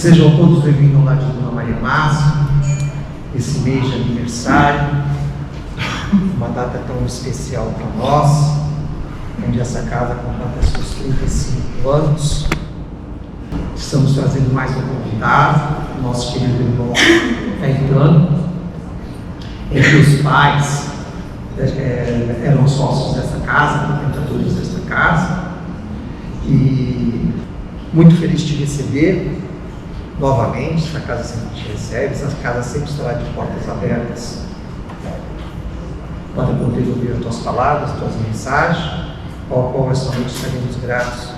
Sejam todos bem-vindos ao lar de Dona Maria Márcia, esse mês de aniversário, uma data tão especial para nós, onde essa casa completa seus 35 anos. Estamos trazendo mais um convidado, nosso querido irmão Caetano, entre os pais eram sócios dessa casa, frequentadores desta casa, e muito feliz de te receber novamente. Essa casa sempre te recebe, essa casa sempre estará de portas abertas para poder ouvir as tuas palavras, as tuas mensagens, ao qual esta noite estaremos gratos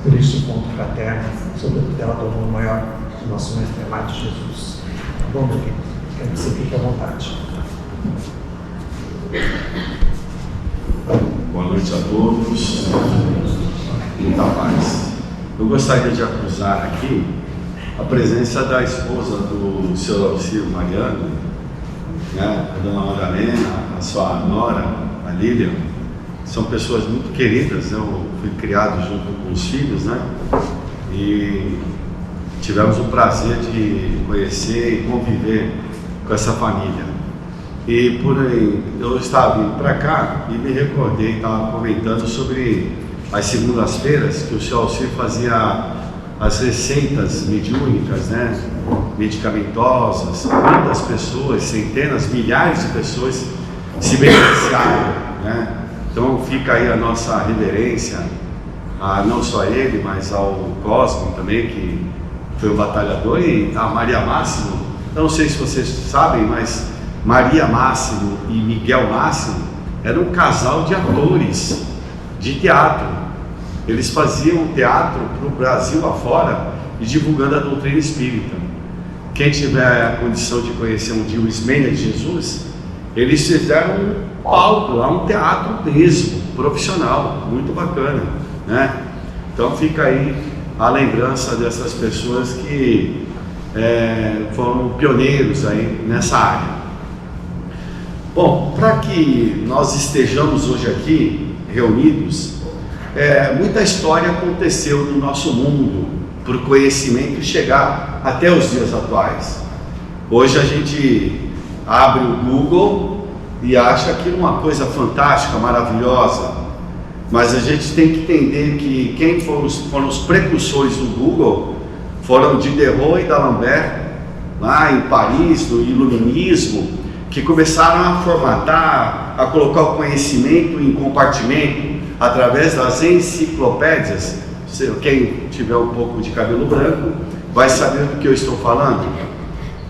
por este encontro fraterno, sob a tutela do amor maior do nosso Mestre amado Jesus. Tá bom, meu querido? Quero que você fique à vontade. Boa noite a todos, muita paz. Eu gostaria de acusar aqui a presença da esposa do Sr. Alcir Mariano, né, a Dona Madalena, a sua nora, a Lilian. São pessoas muito queridas. Eu fui criado junto com os filhos, né, e tivemos o prazer de conhecer e conviver com essa família. E por aí, eu estava vindo para cá e me recordei, estava comentando sobre as segundas-feiras que o Sr. Alcir fazia as receitas mediúnicas, né, medicamentosas. Muitas pessoas, centenas, milhares de pessoas se beneficiaram, né? Então fica aí a nossa reverência, não só a ele, mas ao Cosmo também, que foi um batalhador, e a Maria Máximo. Eu não sei se vocês sabem, mas Maria Máximo e Miguel Máximo eram um casal de atores de teatro. Eles faziam teatro para o Brasil afora e divulgando a doutrina espírita. Quem tiver a condição de conhecer um dia o Ismênia de Jesus, eles fizeram um palco lá, um teatro mesmo, profissional, muito bacana, né? Então fica aí a lembrança dessas pessoas que foram pioneiros aí nessa área. Bom, para que nós estejamos hoje aqui reunidos, muita história aconteceu no nosso mundo para o conhecimento chegar até os dias atuais. Hoje a gente abre o Google e acha aquilo uma coisa fantástica, maravilhosa, mas a gente tem que entender que quem foram os precursores do Google foram Diderot e D'Alembert, lá em Paris, do iluminismo, que começaram a formatar, a colocar o conhecimento em compartimento através das enciclopédias. Quem tiver um pouco de cabelo branco vai saber do que eu estou falando.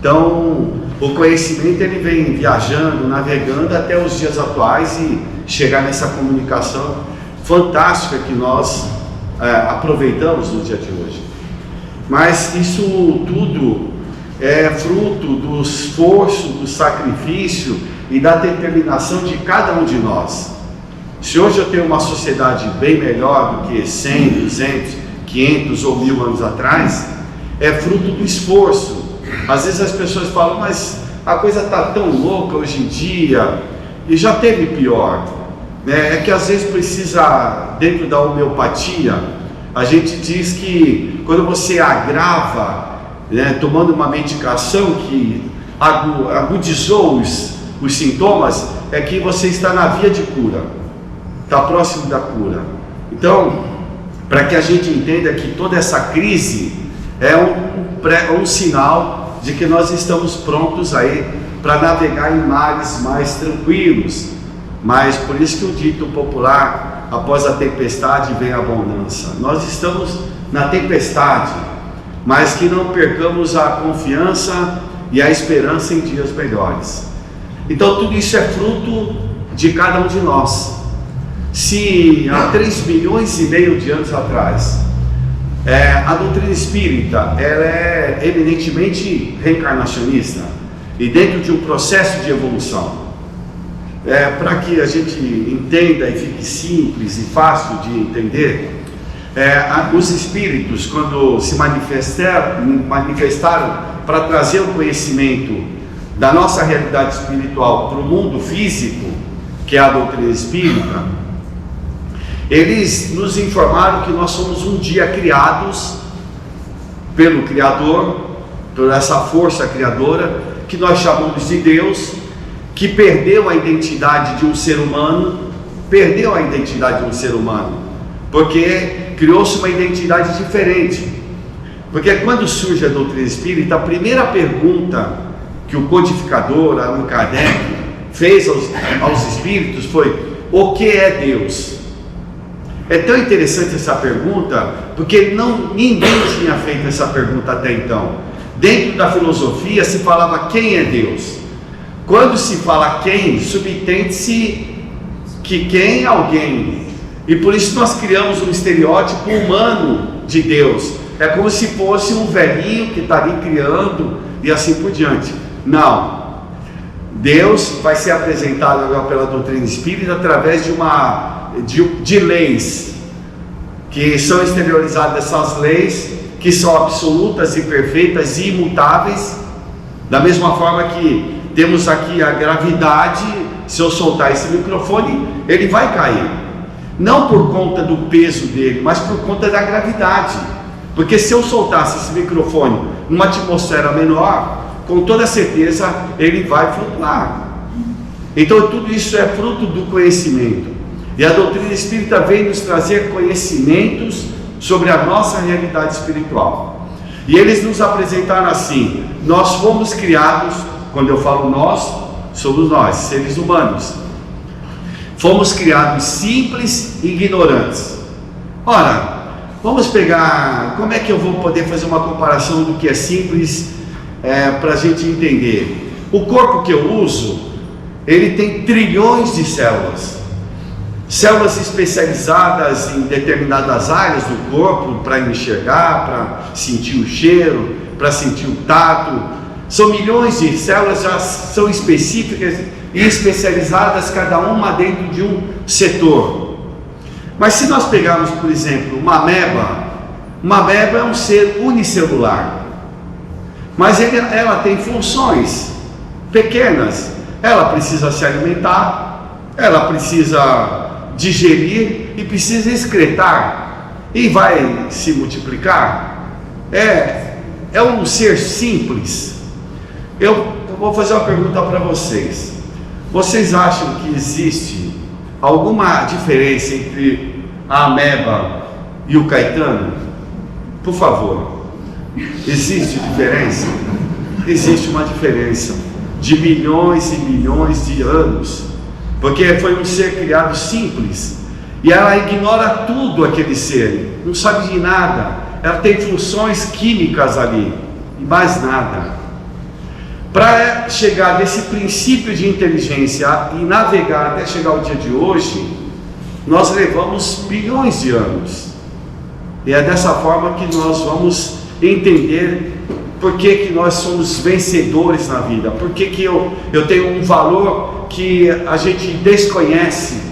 Então, o conhecimento ele vem viajando, navegando até os dias atuais e chegar nessa comunicação fantástica que nós aproveitamos no dia de hoje. Mas isso tudo é fruto do esforço, do sacrifício e da determinação de cada um de nós. Se hoje eu tenho uma sociedade bem melhor do que 100, 200, 500 ou 1000 anos atrás, é fruto do esforço. Às vezes as pessoas falam, mas a coisa está tão louca hoje em dia, e já teve pior, né? É que às vezes precisa, dentro da homeopatia, a gente diz que quando você agrava, né, tomando uma medicação que agudizou os sintomas, é que você está na via de cura, está próximo da cura. Então, para que a gente entenda que toda essa crise é um sinal de que nós estamos prontos aí para navegar em mares mais tranquilos. Mas por isso que o dito popular, após a tempestade vem a bonança. Nós estamos na tempestade, mas que não percamos a confiança e a esperança em dias melhores. Então tudo isso é fruto de cada um de nós. Se há 3,5 milhões de anos atrás, a doutrina espírita ela é eminentemente reencarnacionista e dentro de um processo de evolução. Para que a gente entenda e fique simples e fácil de entender, os espíritos, quando se manifestaram para trazer o conhecimento da nossa realidade espiritual para o mundo físico, que é a doutrina espírita, eles nos informaram que nós somos um dia criados pelo Criador, por essa força criadora, que nós chamamos de Deus, que perdeu a identidade de um ser humano, porque criou-se uma identidade diferente. Porque quando surge a doutrina espírita, a primeira pergunta que o codificador, Allan Kardec, fez aos espíritos foi: o que é Deus? É tão interessante essa pergunta, porque ninguém tinha feito essa pergunta até então. Dentro da filosofia se falava quem é Deus. Quando se fala quem, subentende-se que quem é alguém. E por isso nós criamos um estereótipo humano de Deus. É como se fosse um velhinho que está ali criando e assim por diante. Não. Deus vai ser apresentado agora pela doutrina espírita através de leis, que são exteriorizadas, essas leis que são absolutas e perfeitas e imutáveis. Da mesma forma que temos aqui a gravidade, se eu soltar esse microfone, ele vai cair. Não por conta do peso dele, mas por conta da gravidade. Porque se eu soltasse esse microfone numa atmosfera menor, com toda certeza ele vai flutuar. Então tudo isso é fruto do conhecimento. E a doutrina espírita vem nos trazer conhecimentos sobre a nossa realidade espiritual. E eles nos apresentaram assim: nós fomos criados, quando eu falo nós, somos nós, seres humanos, fomos criados simples e ignorantes. Ora, vamos pegar, como é que eu vou poder fazer uma comparação do que é simples para a gente entender? O corpo que eu uso, ele tem trilhões de células especializadas em determinadas áreas do corpo, para enxergar, para sentir o cheiro, para sentir o tato. São milhões de células, já são específicas e especializadas, cada uma dentro de um setor. Mas se nós pegarmos, por exemplo, uma ameba é um ser unicelular, mas ela tem funções pequenas. Ela precisa se alimentar, ela precisa digerir e precisa excretar, e vai se multiplicar. É um ser simples. Eu vou fazer uma pergunta para vocês. Vocês acham que existe alguma diferença entre a ameba e o Caetano? Por favor. Existe diferença? Existe uma diferença de milhões e milhões de anos, porque foi um ser criado simples, e ela ignora tudo aquele ser, não sabe de nada. Ela tem funções químicas ali e mais nada. Para chegar desse princípio de inteligência e navegar até chegar ao dia de hoje, nós levamos bilhões de anos. E é dessa forma que nós vamos entender por que nós somos vencedores na vida, por que eu tenho um valor que a gente desconhece.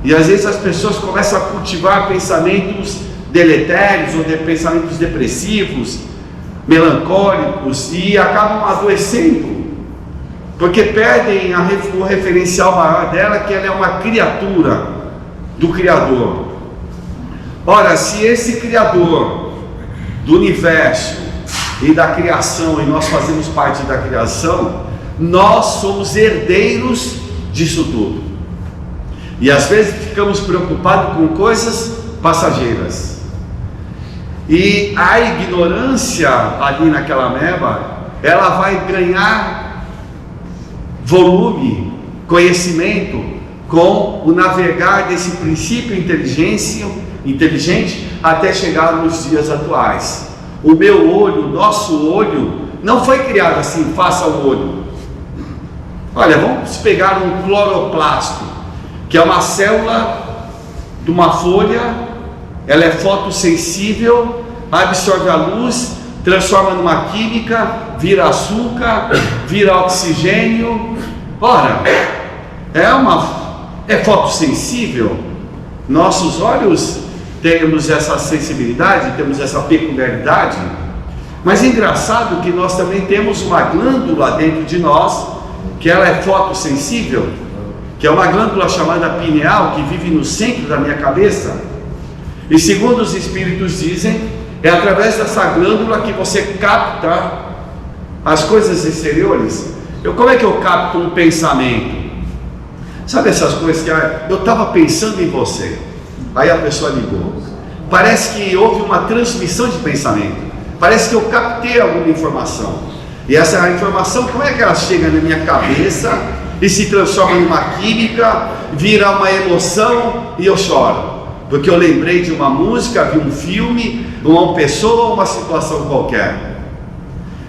E às vezes as pessoas começam a cultivar pensamentos deletérios ou pensamentos depressivos, melancólicos, e acabam adoecendo, porque perdem o referencial maior dela, que ela é uma criatura do Criador. Ora, se esse Criador do universo e da criação, e nós fazemos parte da criação, nós somos herdeiros disso tudo. E às vezes ficamos preocupados com coisas passageiras. E a ignorância ali naquela ameba, ela vai ganhar volume, conhecimento, com o navegar desse princípio inteligente até chegar nos dias atuais. O meu olho, o nosso olho, não foi criado assim, faça o olho. Olha, vamos pegar um cloroplasto, que é uma célula de uma folha. Ela é fotossensível, absorve a luz, transforma numa química, vira açúcar, vira oxigênio. Ora, é fotossensível. Nossos olhos temos essa sensibilidade, temos essa peculiaridade. Mas é engraçado que nós também temos uma glândula dentro de nós, que ela é fotossensível, que é uma glândula chamada pineal, que vive no centro da minha cabeça. E segundo os espíritos dizem É através dessa glândula que você capta as coisas exteriores. Como é que eu capto um pensamento? Sabe essas coisas que eu estava pensando em você, aí a pessoa ligou. Parece que houve uma transmissão de pensamento. Parece que eu captei alguma informação. E essa informação, como é que ela chega na minha cabeça e se transforma numa química, vira uma emoção e eu choro? Porque eu lembrei de uma música, vi um filme, uma pessoa ou uma situação qualquer.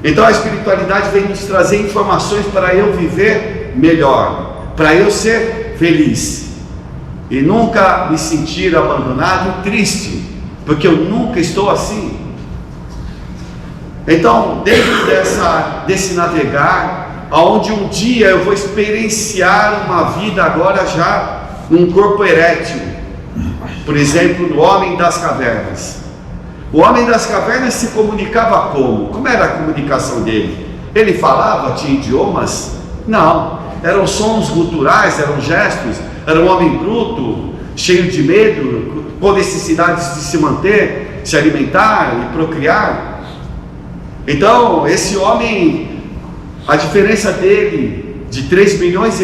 Então a espiritualidade vem nos trazer informações para eu viver melhor, para eu ser feliz e nunca me sentir abandonado e triste, porque eu nunca estou assim. Então, dentro desse navegar, aonde um dia eu vou experienciar uma vida agora já num corpo erétil, por exemplo, do homem das cavernas. O homem das cavernas se comunicava como? Como era a comunicação dele? Ele falava, tinha idiomas? Não, eram sons guturais, eram gestos. Era um homem bruto, cheio de medo, com necessidades de se manter, se alimentar e procriar. Então, esse homem, a diferença dele de 3,5 milhões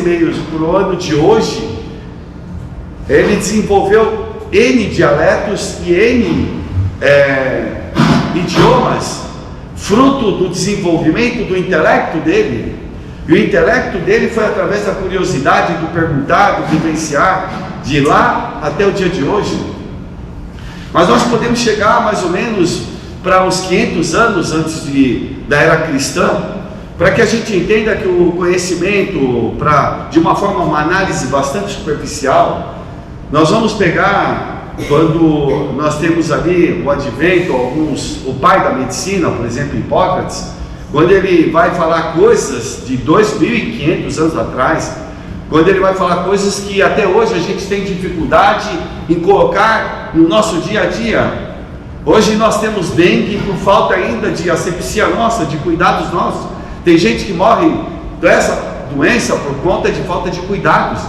para o ano de hoje, ele desenvolveu N dialetos e N idiomas, fruto do desenvolvimento do intelecto dele. E o intelecto dele foi através da curiosidade, do perguntar, do vivenciar, de lá até o dia de hoje. Mas nós podemos chegar mais ou menos para uns 500 anos antes da era cristã, para que a gente entenda que o conhecimento, de uma forma, uma análise bastante superficial, nós vamos pegar, quando nós temos ali o advento, o pai da medicina, por exemplo, Hipócrates, quando ele vai falar coisas de 2.500 anos atrás, quando ele vai falar coisas que até hoje a gente tem dificuldade em colocar no nosso dia a dia. Hoje nós temos dengue por falta ainda de asepsia nossa, de cuidados nossos. Tem gente que morre dessa doença por conta de falta de cuidados.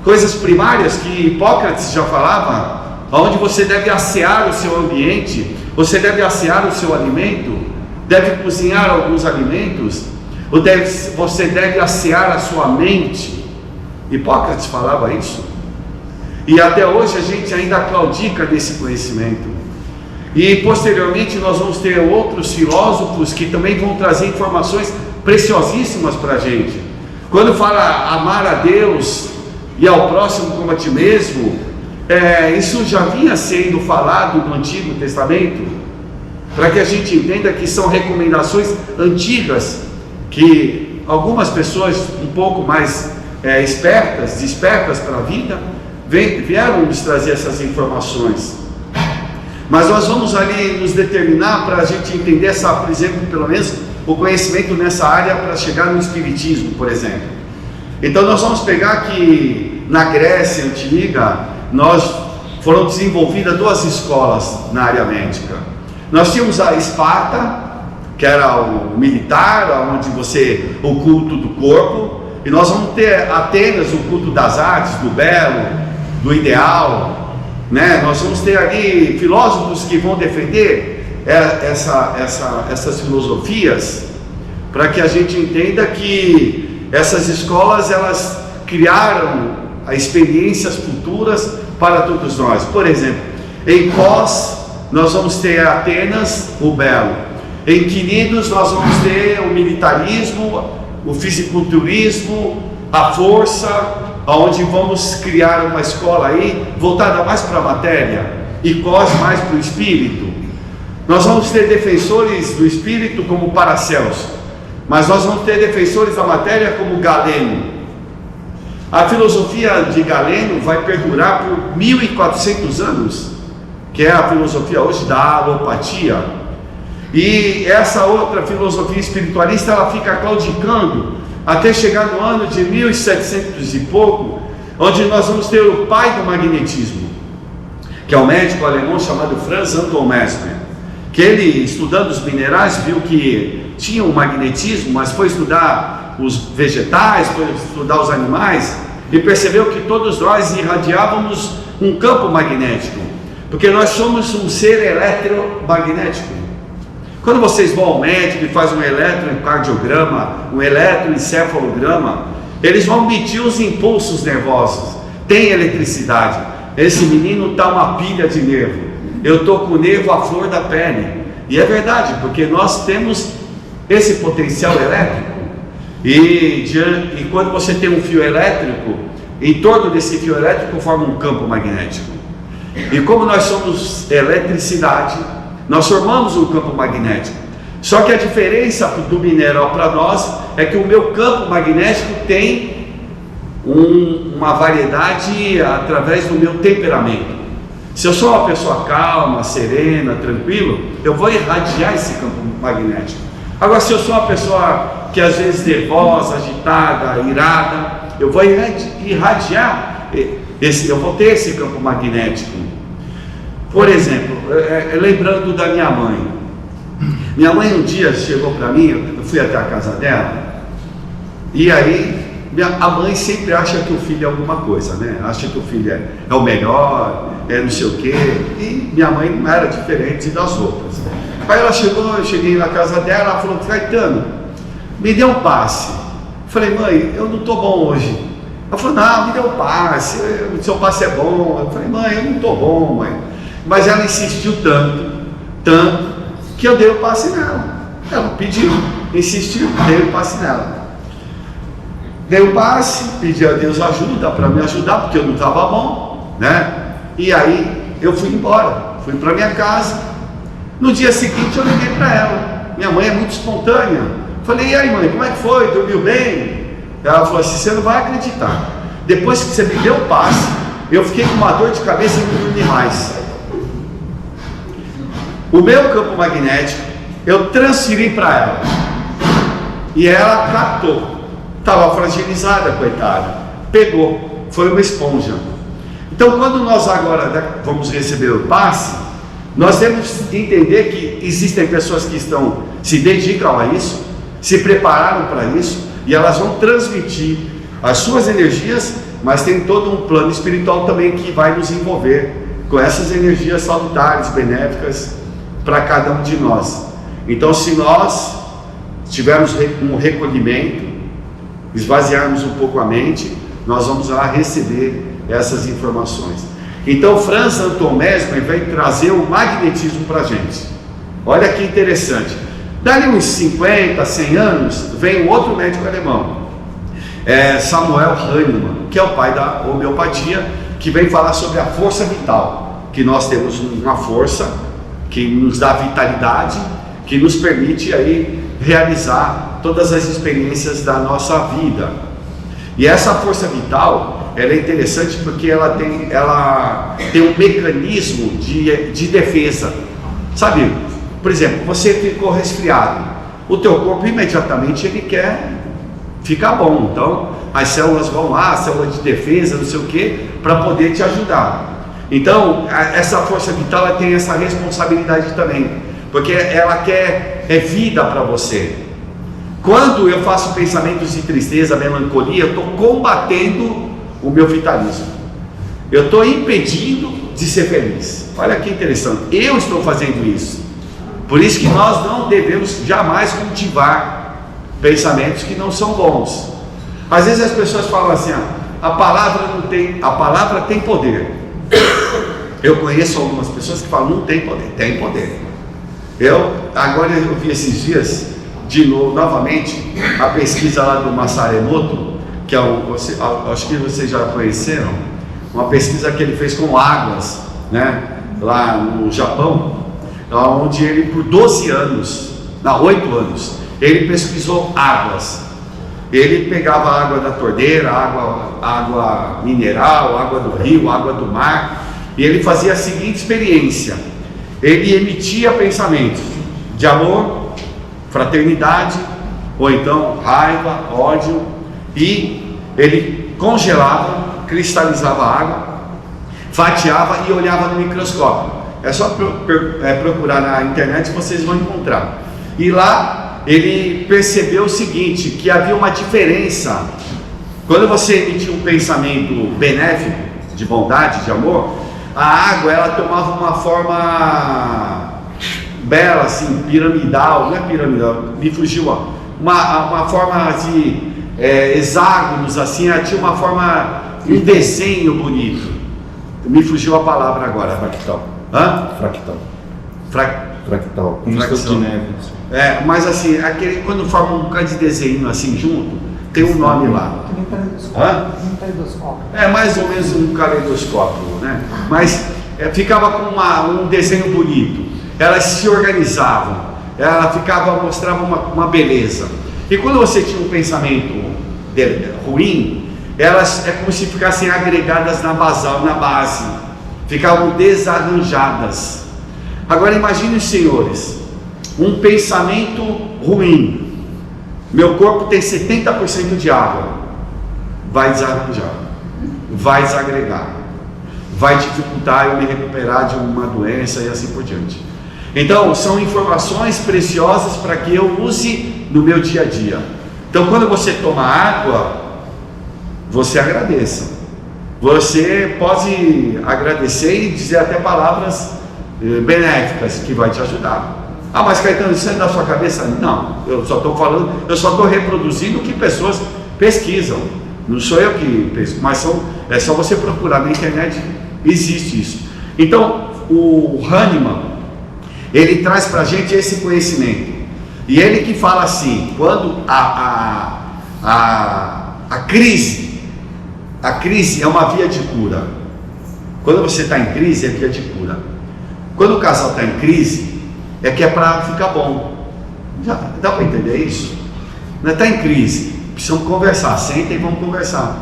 Coisas primárias que Hipócrates já falava, onde você deve assear o seu ambiente, você deve assear o seu alimento, deve cozinhar alguns alimentos, você deve assear a sua mente. Hipócrates falava isso. E até hoje a gente ainda claudica desse conhecimento. E posteriormente nós vamos ter outros filósofos que também vão trazer informações preciosíssimas para a gente. Quando fala amar a Deus e ao próximo como a ti mesmo, isso já vinha sendo falado no Antigo Testamento, para que a gente entenda que são recomendações antigas, que algumas pessoas um pouco mais despertas para a vida, vieram nos trazer essas informações. Mas nós vamos ali nos determinar para a gente entender por exemplo, pelo menos o conhecimento nessa área para chegar no Espiritismo, por exemplo. Então nós vamos pegar que na Grécia Antiga foram desenvolvidas 2 escolas na área médica. Nós tínhamos a Esparta, que era o militar, onde o culto do corpo, e nós vamos ter Atenas, o culto das artes, do belo, do ideal, né? Nós vamos ter ali filósofos que vão defender essas filosofias, para que a gente entenda que essas escolas, elas criaram experiências futuras para todos nós. Por exemplo, em Kos nós vamos ter Atenas, o belo. Em Quinidos nós vamos ter o militarismo, o fisiculturismo, a força, onde vamos criar uma escola aí voltada mais para a matéria e Kos mais para o espírito. Nós vamos ter defensores do espírito como Paracelso, mas nós vamos ter defensores da matéria como Galeno. A filosofia de Galeno vai perdurar por 1.400 anos, que é a filosofia hoje da alopatia. E essa outra filosofia espiritualista, ela fica claudicando até chegar no ano de 1700 e pouco, onde nós vamos ter o pai do magnetismo, que é um médico alemão chamado Franz Anton Mesmer, que ele, estudando os minerais, viu que tinha um magnetismo, mas foi estudar os vegetais, foi estudar os animais, e percebeu que todos nós irradiávamos um campo magnético. Porque nós somos um ser eletromagnético. Quando vocês vão ao médico e fazem um eletrocardiograma, um eletroencefalograma, eles vão medir os impulsos nervosos. Tem eletricidade. Esse menino está uma pilha de nervo. Eu estou com o nervo à flor da pele. E é verdade, porque nós temos esse potencial elétrico. E quando você tem um fio elétrico, em torno desse fio elétrico forma um campo magnético. E como nós somos eletricidade, nós formamos um campo magnético. Só que a diferença do mineral para nós é que o meu campo magnético tem uma variedade através do meu temperamento. Se eu sou uma pessoa calma, serena, tranquilo, eu vou irradiar esse campo magnético. Agora, se eu sou uma pessoa que às vezes nervosa, agitada, irada, eu vou irradiar eu vou ter esse campo magnético. Por exemplo, lembrando da minha mãe. Minha mãe um dia chegou para mim, eu fui até a casa dela, e aí a mãe sempre acha que o filho é alguma coisa, né? Acha que o filho é o melhor, não sei o quê, e minha mãe não era diferente das outras. Aí ela chegou, eu cheguei na casa dela, ela falou: Caetano, me dê um passe. Eu falei: mãe, eu não estou bom hoje. Ela falou: não, me dê um passe, o seu passe é bom. Eu falei: mãe, eu não estou bom, mãe. Mas ela insistiu tanto, que eu dei o passe nela. Ela pediu, insistiu, dei o passe nela. Dei o passe, pedi a Deus ajuda para me ajudar, porque eu não estava bom, né? E aí eu fui embora, fui para minha casa. No dia seguinte eu liguei para ela. Minha mãe é muito espontânea. Falei: e aí, mãe, como é que foi? Dormiu bem? Ela falou assim: você não vai acreditar. Depois que você me deu o passe, eu fiquei com uma dor de cabeça e não dormi mais. O meu campo magnético eu transferi para ela. E ela captou. Estava fragilizada, coitada. Pegou. Foi uma esponja. Então, quando nós agora vamos receber o passe, nós temos que entender que existem pessoas que se dedicam a isso, se prepararam para isso, e elas vão transmitir as suas energias, mas tem todo um plano espiritual também que vai nos envolver com essas energias salutares, benéficas para cada um de nós. Então, se nós tivermos um recolhimento, esvaziarmos um pouco a mente, nós vamos lá receber essas informações. Então, Franz Anton Mesmer vai trazer o magnetismo para a gente. Olha que interessante. Dali uns 50, 100 anos, vem um outro médico alemão, Samuel Hahnemann, que é o pai da homeopatia, que vem falar sobre a força vital, que nós temos uma força que nos dá vitalidade, que nos permite aí realizar todas as experiências da nossa vida. E essa força vital, ela é interessante porque ela tem um mecanismo de defesa. Sabe, por exemplo, você ficou resfriado, o teu corpo imediatamente ele quer ficar bom. Então as células vão lá, célula de defesa, não sei o que, para poder te ajudar. Então essa força vital ela tem essa responsabilidade também, porque ela quer vida para você. Quando eu faço pensamentos de tristeza, melancolia, eu estou combatendo o meu vitalismo, eu estou impedindo de ser feliz. Olha que interessante, eu estou fazendo isso. Por isso que nós não devemos jamais cultivar pensamentos que não são bons. Às vezes as pessoas falam assim: a palavra tem poder. Eu conheço algumas pessoas que falam: não tem poder. Tem poder. Agora eu vi esses dias de novo, novamente, a pesquisa lá do Masaru Emoto, que acho que vocês já conheceram, uma pesquisa que ele fez com águas, né, lá no Japão, onde ele por 8 anos, ele pesquisou águas. Ele pegava a água da torneira, água mineral, água do rio, água do mar, e ele fazia a seguinte experiência: ele emitia pensamentos de amor, fraternidade, ou então raiva, ódio, e ele congelava, cristalizava a água, fatiava e olhava no microscópio. É só procurar na internet que vocês vão encontrar. E lá ele percebeu o seguinte, que havia uma diferença. Quando você emitia um pensamento benéfico, de bondade, de amor, a água ela tomava uma forma bela, assim, piramidal, não é piramidal, me fugiu, ó, uma forma de hexágonos, assim, ela tinha uma forma, um desenho bonito. Me fugiu a palavra agora. Fractal. Hã? Fractal. Fractal. Como Fractal. se fosse de neve. Mas assim, quando forma um bocado de desenho assim junto, tem um nome lá. Que nem caleidoscópio. Hã? Um caleidoscópio. É mais ou menos um caleidoscópio, né? Mas ficava com um desenho bonito. Elas se organizavam, mostrava uma beleza. E quando você tinha um pensamento ruim, elas é como se ficassem agregadas na base, ficavam desarranjadas. Agora imagine os senhores, um pensamento ruim. Meu corpo tem 70% de água, vai desarranjar, vai desagregar, vai dificultar eu me recuperar de uma doença e assim por diante. Então são informações preciosas para que eu use no meu dia a dia. Então quando você toma água, você agradeça. Você pode agradecer e dizer até palavras benéficas que vai te ajudar. Mas Caetano, isso é da sua cabeça? Não, eu só estou reproduzindo o que pessoas pesquisam. Não sou eu que pesquiso, mas é só você procurar na internet, existe isso. Então, o Hahnemann, ele traz para a gente esse conhecimento. E ele que fala assim, quando a crise é uma via de cura. Quando você está em crise, é via de cura. Quando o casal está em crise, é que é para ficar bom. Dá para entender isso? Não está em crise, precisamos conversar, senta e vamos conversar.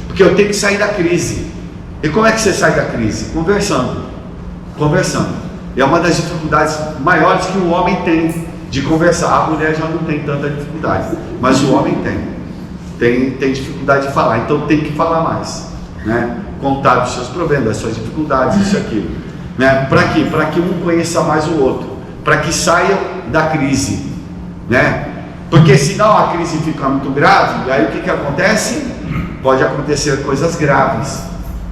Porque eu tenho que sair da crise. E como é que você sai da crise? Conversando. É uma das dificuldades maiores que o homem tem de conversar. A mulher já não tem tanta dificuldade, mas o homem tem dificuldade de falar, então tem que falar mais, né? Contar os seus problemas, as suas dificuldades, isso e aquilo, né? Para quê? Para que um conheça mais o outro, para que saia da crise, né? Porque senão a crise fica muito grave, aí o que acontece? Pode acontecer coisas graves,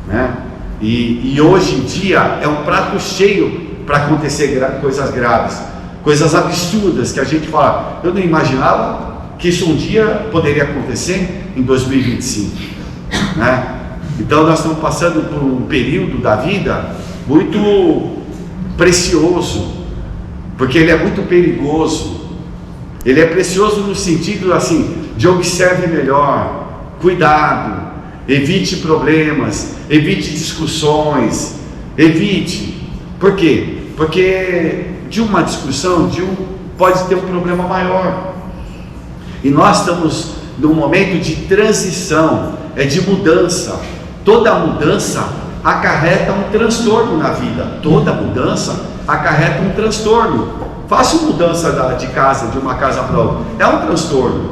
né? E hoje em dia é um prato cheio para acontecer coisas graves, coisas absurdas que a gente fala, eu não imaginava que isso um dia poderia acontecer em 2025, né? Então nós estamos passando por um período da vida muito precioso, porque ele é muito perigoso. Ele é precioso no sentido assim, de observe melhor, cuidado, evite problemas, evite discussões, evite. Por quê? Porque de uma discussão, pode ter um problema maior. E nós estamos num momento de transição, de mudança. Toda mudança acarreta um transtorno na vida. Toda mudança acarreta um transtorno. Faça mudança de casa, de uma casa para outra. É um transtorno.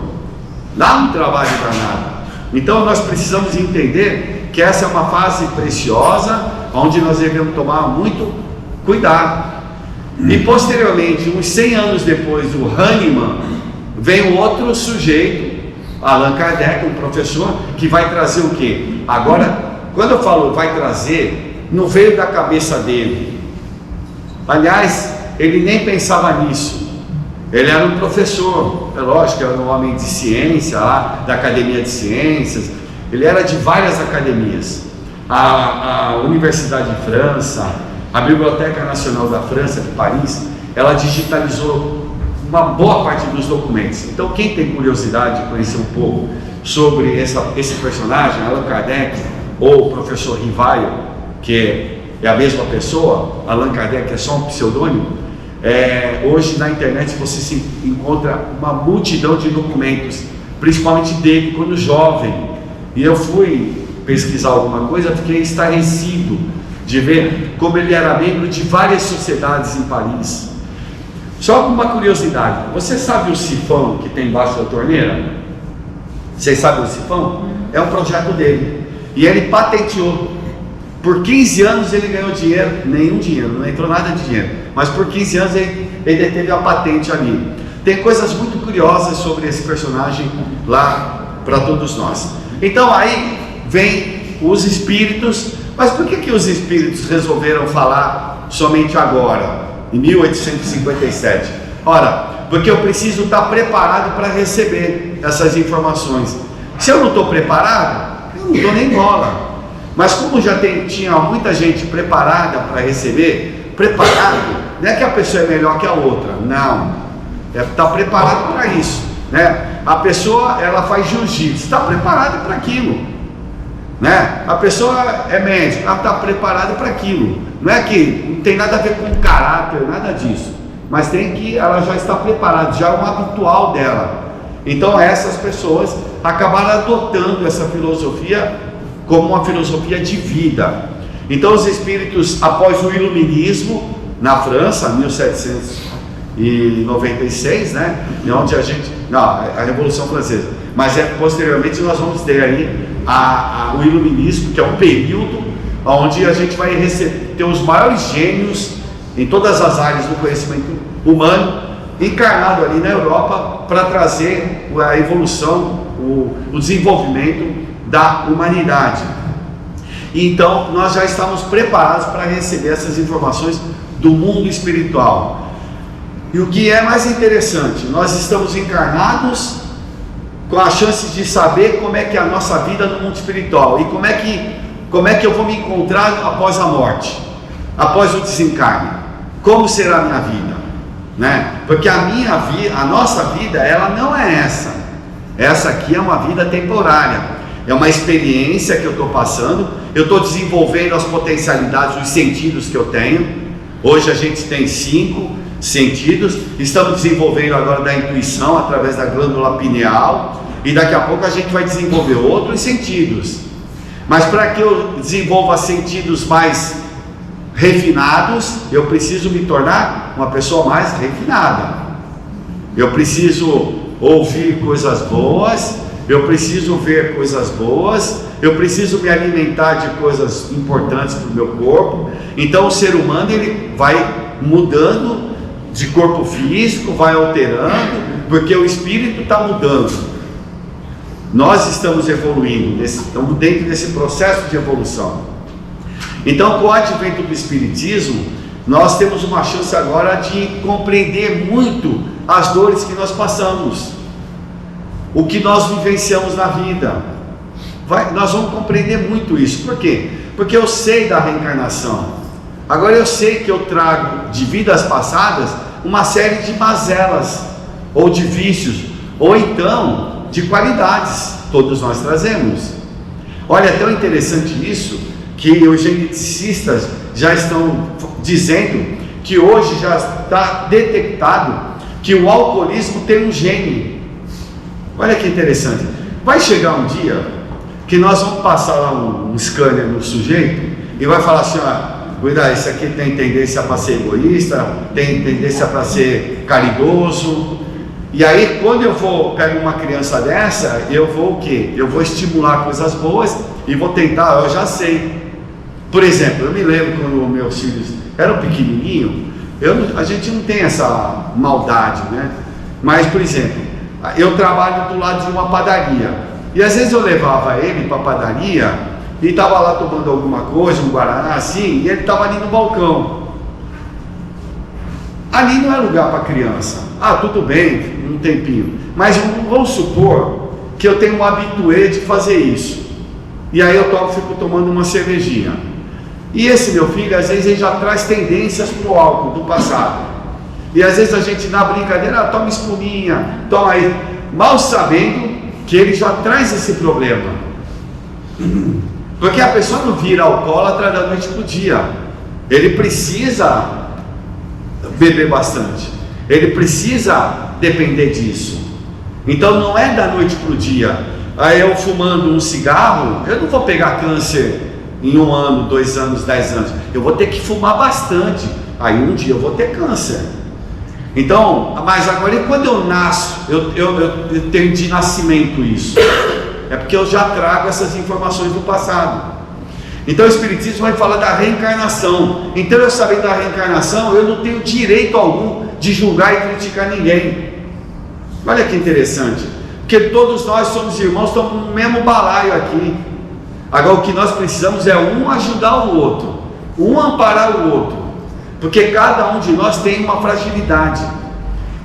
Dá um trabalho danado. Então nós precisamos entender que essa é uma fase preciosa, onde nós devemos tomar muito cuidado. E posteriormente, uns 100 anos depois do Hahnemann, vem um outro sujeito, Allan Kardec, um professor, que vai trazer o quê? Agora, quando eu falo vai trazer, não veio da cabeça dele. Aliás, ele nem pensava nisso. Ele era um professor, é lógico, era um homem de ciência lá, da Academia de Ciências. Ele era de várias academias. A Universidade de França, a Biblioteca Nacional da França, de Paris, ela digitalizou uma boa parte dos documentos. Então quem tem curiosidade de conhecer um pouco sobre esse personagem, Allan Kardec, ou o professor Rivaio, que é a mesma pessoa, Allan Kardec é só um pseudônimo, hoje na internet você se encontra uma multidão de documentos, principalmente dele quando jovem. E eu fui pesquisar alguma coisa, fiquei estarrecido de ver como ele era membro de várias sociedades em Paris. Só uma curiosidade, você sabe o sifão que tem embaixo da torneira? Vocês sabem o sifão? É um projeto dele, e ele patenteou. Por 15 anos ele ganhou dinheiro, nenhum dinheiro, não entrou nada de dinheiro, mas por 15 anos ele deteve a patente ali. Tem coisas muito curiosas sobre esse personagem lá para todos nós. Então aí vem os espíritos Mas por que os espíritos resolveram falar somente agora, em 1857? Ora, porque eu preciso estar preparado para receber essas informações. Se eu não estou preparado, eu não dou nem bola. Mas como já tinha muita gente preparada para receber, preparado, não é que a pessoa é melhor que a outra, não. É estar preparado para isso, né? A pessoa, ela faz jiu-jitsu, está preparada para aquilo, né? A pessoa é médica, ela está preparada para aquilo. Não é que não tem nada a ver com caráter, nada disso, mas tem que ela já está preparada, já é um habitual dela. Então essas pessoas acabaram adotando essa filosofia como uma filosofia de vida. Então os espíritos, após o iluminismo na França, 1796, né, onde a Revolução Francesa, mas posteriormente nós vamos ter aí o iluminismo, que é um período onde a gente vai ter os maiores gênios em todas as áreas do conhecimento humano encarnado ali na Europa para trazer a evolução, o desenvolvimento da humanidade. Então nós já estamos preparados para receber essas informações do mundo espiritual. E o que é mais interessante, nós estamos encarnados com a chance de saber como é que é a nossa vida no mundo espiritual e como é que eu vou me encontrar após a morte, após o desencarne. Como será a minha vida, né? Porque a nossa vida, ela não é essa. Essa aqui é uma vida temporária, é uma experiência que eu estou passando. Eu estou desenvolvendo as potencialidades, os sentidos que eu tenho. Hoje a gente tem 5 sentidos, estamos desenvolvendo agora da intuição através da glândula pineal, e daqui a pouco a gente vai desenvolver outros sentidos. Mas para que eu desenvolva sentidos mais refinados, eu preciso me tornar uma pessoa mais refinada. Eu preciso ouvir coisas boas, eu preciso ver coisas boas, eu preciso me alimentar de coisas importantes para o meu corpo. Então o ser humano, ele vai mudando de corpo físico, vai alterando, porque o espírito está mudando. Nós estamos evoluindo, estamos dentro desse processo de evolução. Então, com o advento do espiritismo, nós temos uma chance agora de compreender muito as dores que nós passamos, o que nós vivenciamos na vida. Nós vamos compreender muito isso. Por quê? Porque eu sei da reencarnação. Agora eu sei que eu trago de vidas passadas uma série de mazelas, ou de vícios, ou então de qualidades. Todos nós trazemos. Olha, é tão interessante isso, que os geneticistas já estão dizendo que hoje já está detectado que o alcoolismo tem um gene. Olha que interessante. Vai chegar um dia que nós vamos passar lá um scanner no sujeito e vai falar assim: cuidado, esse aqui tem tendência para ser egoísta, tem tendência para ser caridoso. E aí, quando eu pego uma criança dessa, eu vou o quê? Eu vou estimular coisas boas e vou tentar, eu já sei. Por exemplo, eu me lembro quando meus filhos eram pequenininhos, a gente não tem essa maldade, né? Mas, por exemplo, eu trabalho do lado de uma padaria, e às vezes eu levava ele para a padaria, e estava lá tomando alguma coisa, um guaraná assim, e ele estava ali no balcão. Ali não é lugar para criança. Tudo bem, um tempinho. Mas vamos supor que eu tenho um habitué de fazer isso. E aí eu fico tomando uma cervejinha. E esse meu filho, às vezes, ele já traz tendências para o álcool do passado. E às vezes a gente, na brincadeira, toma espuminha, toma aí. Mal sabendo que ele já traz esse problema. Porque a pessoa não vira alcoólatra da noite para o dia. Ele precisa beber bastante. Ele precisa depender disso. Então não é da noite para o dia. Aí eu fumando um cigarro, eu não vou pegar câncer em 1 ano, 2 anos, 10 anos. Eu vou ter que fumar bastante. Aí um dia eu vou ter câncer. Então, mas agora quando eu nasço, eu tenho de nascimento isso. É porque eu já trago essas informações do passado. Então o Espiritismo vai falar da reencarnação. Então, eu sabendo da reencarnação, eu não tenho direito algum de julgar e criticar ninguém. Olha que interessante. Porque todos nós somos irmãos, estamos no mesmo balaio aqui. Agora o que nós precisamos é um ajudar o outro, um amparar o outro, porque cada um de nós tem uma fragilidade,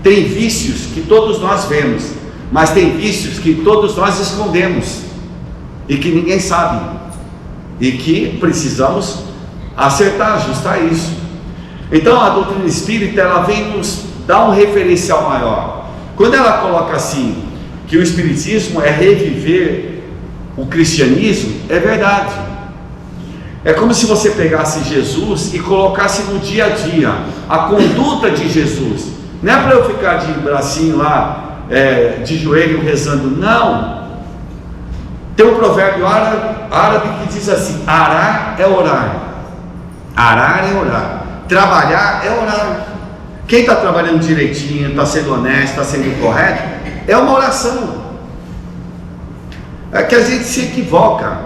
tem vícios que todos nós vemos, mas tem vícios que todos nós escondemos e que ninguém sabe, e que precisamos acertar, ajustar isso. Então a doutrina espírita, ela vem nos dar um referencial maior. Quando ela coloca assim, que o espiritismo é reviver o cristianismo, é verdade. É como se você pegasse Jesus e colocasse no dia a dia a conduta de Jesus. Não é para eu ficar de bracinho lá, de joelho rezando, não. Tem um provérbio árabe que diz assim: arar é orar, arar é orar, trabalhar é orar. Quem está trabalhando direitinho, está sendo honesto, está sendo correto, é uma oração. É que a gente se equivoca.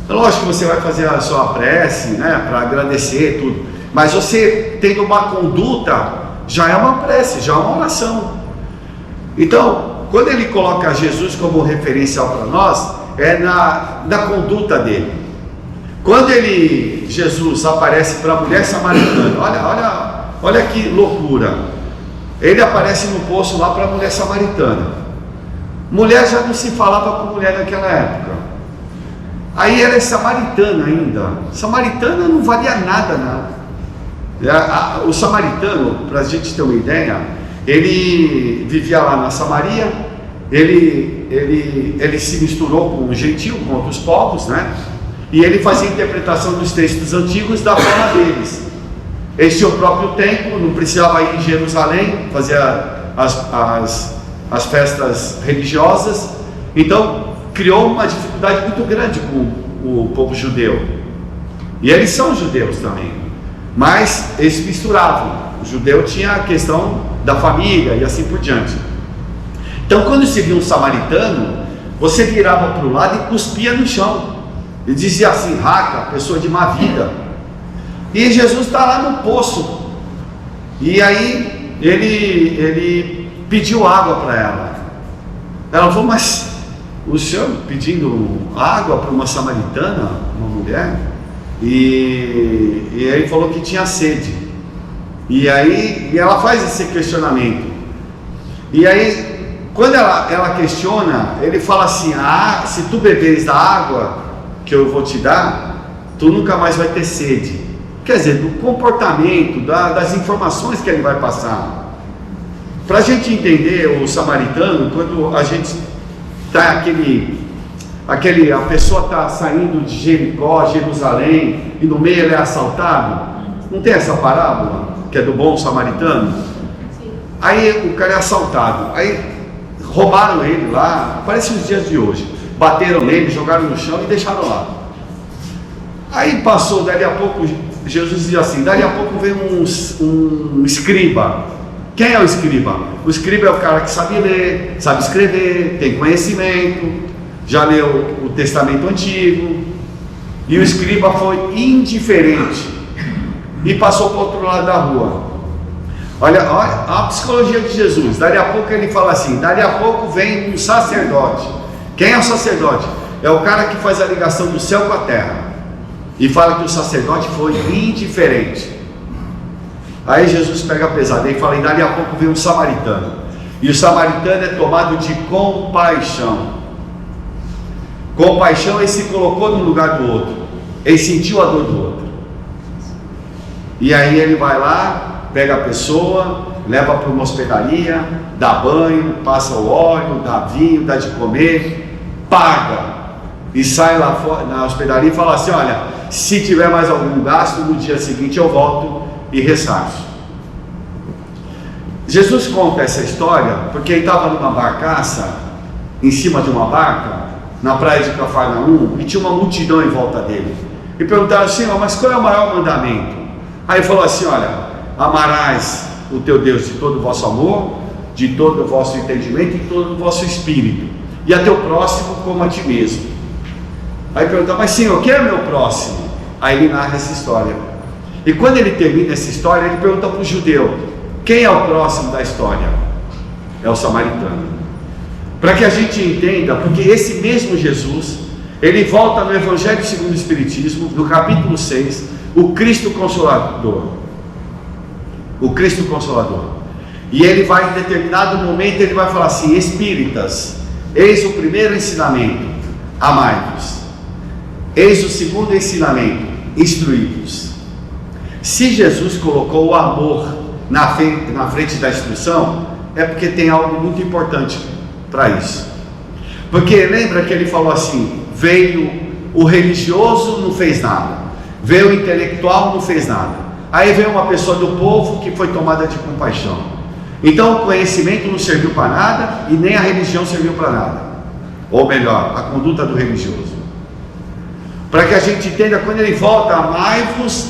É lógico que você vai fazer a sua prece, né, para agradecer tudo, mas você tendo uma conduta, já é uma prece, já é uma oração. Então, quando ele coloca Jesus como referencial para nós, é na conduta dele. Quando Jesus aparece para a mulher samaritana, olha que loucura. Ele aparece no poço lá para a mulher samaritana. Mulher já não se falava com mulher naquela época. Aí ela é samaritana ainda. Samaritana não valia nada. O samaritano, para a gente ter uma ideia, ele vivia lá na Samaria. Ele se misturou com um gentil, com outros povos, né? E ele fazia interpretação dos textos antigos da forma deles. Eles tinham o próprio templo, não precisava ir em Jerusalém fazer as festas religiosas. Então criou uma dificuldade muito grande com o povo judeu. E eles são judeus também, mas eles misturavam. O judeu tinha a questão da família e assim por diante. Então quando se via um samaritano, você virava para o lado e cuspia no chão e dizia assim: raca, pessoa de má vida. E Jesus está lá no poço, e aí ele pediu água para ela. Ela falou: mas o senhor pedindo água para uma samaritana, uma mulher? E ele falou que tinha sede. E aí ela faz esse questionamento. E aí, quando ela questiona, ele fala assim: se tu beberes da água que eu vou te dar, tu nunca mais vai ter sede. Quer dizer, do comportamento, das informações que ele vai passar. Para a gente entender o samaritano, quando a gente está a pessoa está saindo de Jericó, Jerusalém, e no meio ele é assaltado, não tem essa parábola, que é do bom samaritano? Sim. Aí o cara é assaltado, aí roubaram ele lá, parece os dias de hoje, bateram nele, jogaram no chão e deixaram lá. Aí passou, dali a pouco, Jesus dizia assim: dali a pouco veio um escriba. Quem é o escriba? O escriba é o cara que sabe ler, sabe escrever, tem conhecimento, já leu o Testamento Antigo. E o escriba foi indiferente e passou para o outro lado da rua. Olha a psicologia de Jesus. Dali a pouco ele fala assim: dali a pouco vem um sacerdote. Quem é o sacerdote? É o cara que faz a ligação do céu com a terra. E fala que o sacerdote foi indiferente. Aí Jesus pega pesado e fala: e dali a pouco vem um samaritano. E o samaritano é tomado de compaixão. Compaixão, ele se colocou no lugar do outro. Ele sentiu a dor do outro. E aí ele vai lá, pega a pessoa, leva para uma hospedaria, dá banho, passa o óleo, dá vinho, dá de comer, paga. E sai lá fora, na hospedaria, e fala assim: olha, se tiver mais algum gasto, no dia seguinte eu volto e ressarço. Jesus conta essa história porque ele estava numa barcaça, em cima de uma barca, na praia de Cafarnaum, e tinha uma multidão em volta dele. E perguntaram assim: mas qual é o maior mandamento? Aí ele falou assim: olha, amarás o teu Deus de todo o vosso amor, de todo o vosso entendimento e de todo o vosso espírito, e a teu próximo como a ti mesmo. Aí perguntaram: mas Senhor, quem é meu próximo? Aí ele narra essa história. E quando ele termina essa história, ele pergunta para o judeu: quem é o próximo da história? É o samaritano. Para que a gente entenda, porque esse mesmo Jesus, Ele volta no Evangelho segundo o Espiritismo, no capítulo 6, o Cristo Consolador. O Cristo Consolador. E ele vai, em determinado momento, ele vai falar assim: espíritas, eis o primeiro ensinamento, amai-vos. Eis o segundo ensinamento, instruí-vos. Se Jesus colocou o amor na frente da instrução, é porque tem algo muito importante para isso. Porque lembra que ele falou assim: veio o religioso, não fez nada, veio o intelectual, não fez nada, aí veio uma pessoa do povo que foi tomada de compaixão. Então o conhecimento não serviu para nada e nem a religião serviu para nada, ou melhor, a conduta do religioso. Para que a gente entenda, quando ele volta, amai-vos,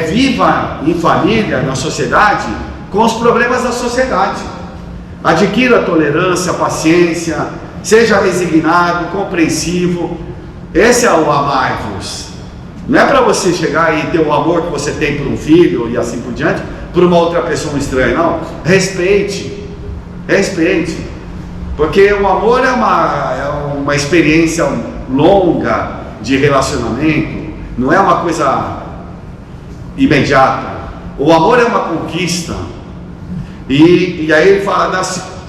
viva em família, na sociedade, com os problemas da sociedade. Adquira a tolerância, a paciência, seja resignado, compreensivo. Esse é o amai-vos. Não é para você chegar e ter o amor que você tem por um filho e assim por diante, por uma outra pessoa estranha, não. Respeite, porque o amor é uma experiência longa de relacionamento, não é uma coisa imediata. O amor é uma conquista. E aí ele fala: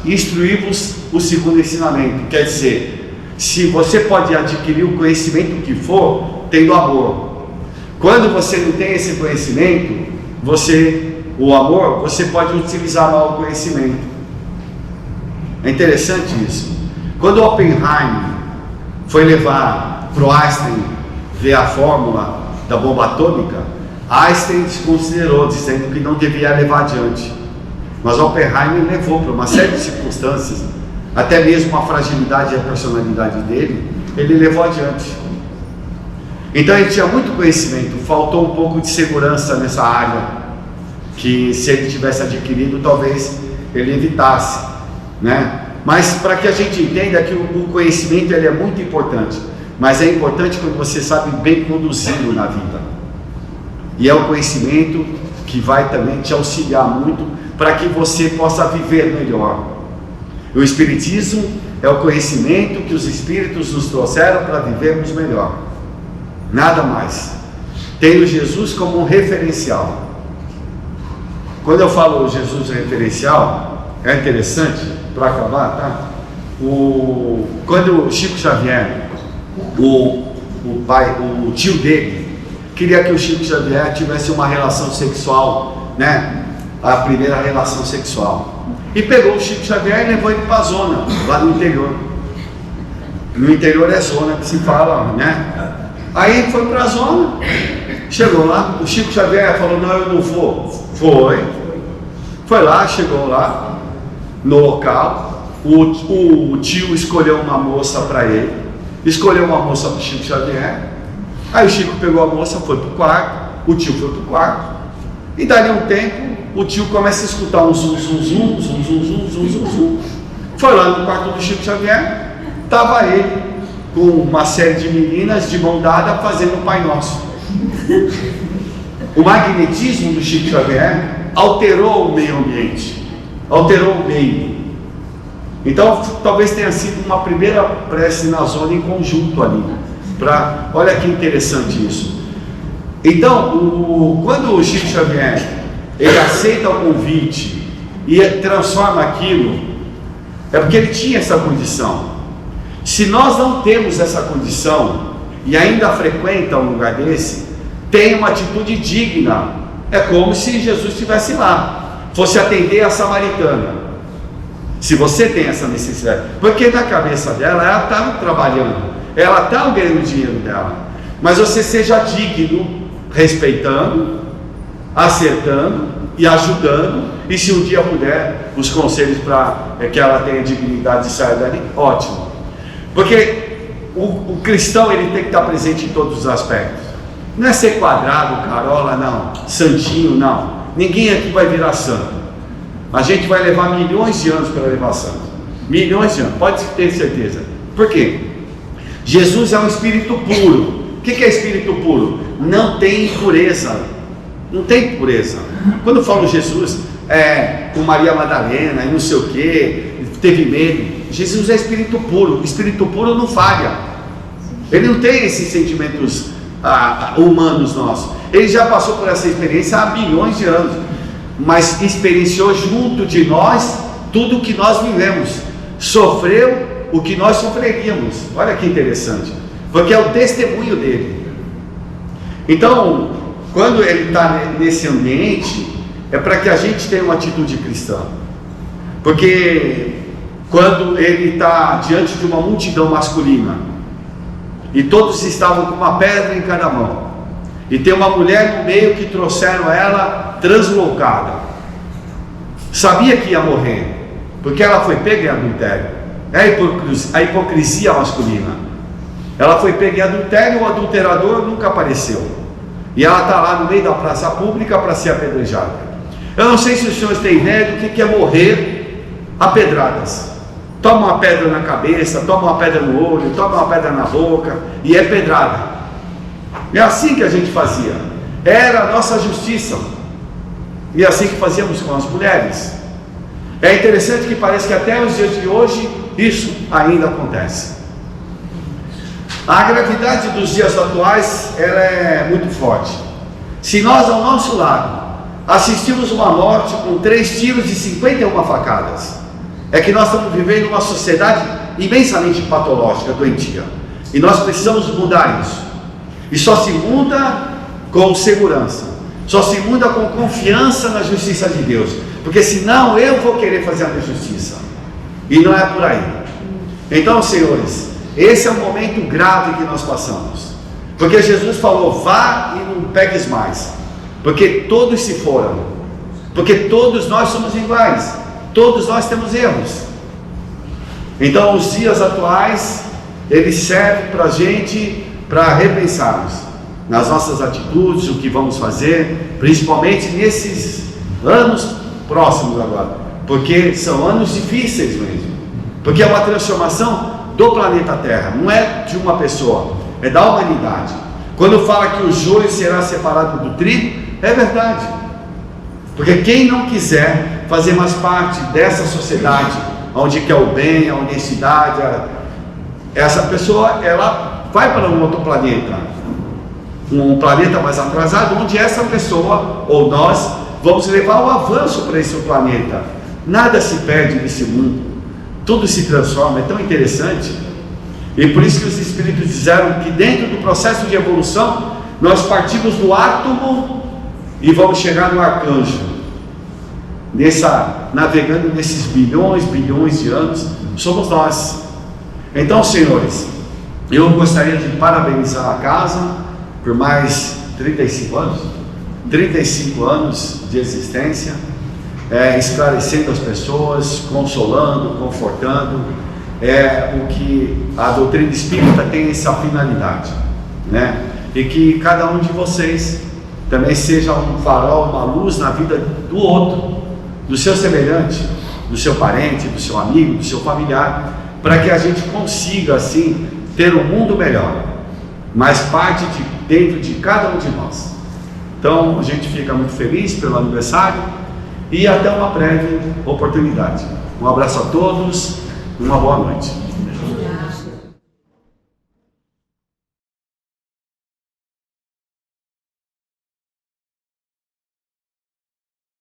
instruí-vos o segundo ensinamento. Quer dizer, se você pode adquirir o conhecimento que for, tendo amor. Quando você não tem esse conhecimento, o amor, você pode utilizar mal o conhecimento. É interessante isso. Quando Oppenheimer foi levar para o Einstein ver a fórmula da bomba atômica, Einstein desconsiderou, dizendo que não devia levar adiante. Mas Oppenheimer levou, por uma série de circunstâncias, até mesmo a fragilidade e a personalidade dele, ele levou adiante. Então ele tinha muito conhecimento, faltou um pouco de segurança nessa área, que se ele tivesse adquirido, talvez ele evitasse, né? Mas para que a gente entenda que o conhecimento ele é muito importante, mas é importante quando você sabe bem conduzi-lo na vida. E é o conhecimento que vai também te auxiliar muito para que você possa viver melhor. O Espiritismo é o conhecimento que os Espíritos nos trouxeram para vivermos melhor. Nada mais. Tenho Jesus como um referencial. Quando eu falo Jesus referencial, é interessante, para acabar, tá? Quando o Chico Xavier, o tio dele, queria que o Chico Xavier tivesse uma relação sexual, né? A primeira relação sexual. E pegou o Chico Xavier e levou ele para a zona, lá no interior. No interior é zona que se fala, né? Aí ele foi para a zona, chegou lá, o Chico Xavier falou: não, eu não vou. Foi lá, chegou lá no local, o tio escolheu uma moça para ele, escolheu uma moça para o Chico Xavier. Aí o Chico pegou a moça, foi para o quarto, o tio foi para o quarto, e dali um tempo o tio começa a escutar um zum, zum, zum, zum, zum, zum, zum, zum, zum. Foi lá no quarto do Chico Xavier, estava ele com uma série de meninas de mão dada fazendo o Pai Nosso. O magnetismo do Chico Xavier alterou o meio ambiente, alterou o meio. Então talvez tenha sido uma primeira prece na zona em conjunto ali. Olha que interessante isso. Então quando o Chico Xavier ele aceita o convite e transforma aquilo, é porque ele tinha essa condição. Se nós não temos essa condição e ainda frequenta um lugar desse, tem uma atitude digna. É como se Jesus estivesse lá, fosse atender a samaritana. Se você tem essa necessidade, porque na cabeça dela, ela está trabalhando, ela está ganhando o dinheiro dela, mas você seja digno, respeitando, acertando e ajudando, e se um dia puder, os conselhos para que ela tenha dignidade de sair dali, ótimo. Porque o cristão ele tem que estar presente em todos os aspectos. Não é ser quadrado, carola, não, santinho, não. Ninguém aqui vai virar santo. A gente vai levar milhões de anos para levar santo. Milhões de anos, pode ter certeza. Por quê? Jesus é um espírito puro. O que é espírito puro? Não tem impureza. Não tem pureza. Quando eu falo Jesus, com Maria Madalena e não sei o que, teve medo. Jesus é espírito puro. O espírito puro não falha. Ele não tem esses sentimentos humanos nossos. Ele já passou por essa experiência há milhões de anos, mas experienciou junto de nós tudo o que nós vivemos, sofreu o que nós sofreríamos. Olha que interessante, porque é o testemunho dele. Então, quando ele está nesse ambiente, é para que a gente tenha uma atitude cristã, porque quando ele está diante de uma multidão masculina, e todos estavam com uma pedra em cada mão, e tem uma mulher no meio que trouxeram ela translocada, sabia que ia morrer, porque ela foi pega em adultério. É a hipocrisia masculina. Ela foi pega em adultério, o adulterador nunca apareceu, e ela está lá no meio da praça pública para ser apedrejada. Eu não sei se os senhores têm ideia do que é morrer a pedradas. Toma uma pedra na cabeça, toma uma pedra no olho, toma uma pedra na boca, e é pedrada. É assim que a gente fazia, era a nossa justiça, e é assim que fazíamos com as mulheres. É interessante que parece que até os dias de hoje isso ainda acontece. A gravidade dos dias atuais, ela é muito forte. Se nós ao nosso lado assistimos uma morte com 3 tiros e 51 facadas, é que nós estamos vivendo uma sociedade imensamente patológica, doentia, e nós precisamos mudar isso. E só se muda com segurança, só se muda com confiança na justiça de Deus, porque senão eu vou querer fazer a minha justiça, e não é por aí. Então, senhores, esse é um momento grave que nós passamos, porque Jesus falou: vá e não pegues mais, porque todos se foram, porque todos nós somos iguais, todos nós temos erros. Então os dias atuais, eles servem para a gente, para repensarmos nas nossas atitudes, o que vamos fazer, principalmente nesses anos próximos agora, porque são anos difíceis mesmo, porque é uma transformação do planeta Terra, não é de uma pessoa, é da humanidade. Quando fala que o joio será separado do trigo, é verdade, porque quem não quiser fazer mais parte dessa sociedade, onde quer o bem, a honestidade, essa pessoa, ela vai para um outro planeta, um planeta mais atrasado, onde essa pessoa, ou nós, vamos levar o avanço para esse planeta. Nada se perde nesse mundo, tudo se transforma. É tão interessante, e por isso que os Espíritos disseram que dentro do processo de evolução, nós partimos do átomo e vamos chegar no arcanjo, navegando nesses bilhões de anos, somos nós. Então, senhores, eu gostaria de parabenizar a casa por mais 35 anos de existência, esclarecendo as pessoas, consolando, confortando. O que a doutrina espírita tem essa finalidade, né? E que cada um de vocês também seja um farol, uma luz na vida do outro, do seu semelhante, do seu parente, do seu amigo, do seu familiar, para que a gente consiga assim ter um mundo melhor, mas parte dentro de cada um de nós. Então a gente fica muito feliz pelo aniversário e até uma breve oportunidade. Um abraço a todos, uma boa noite.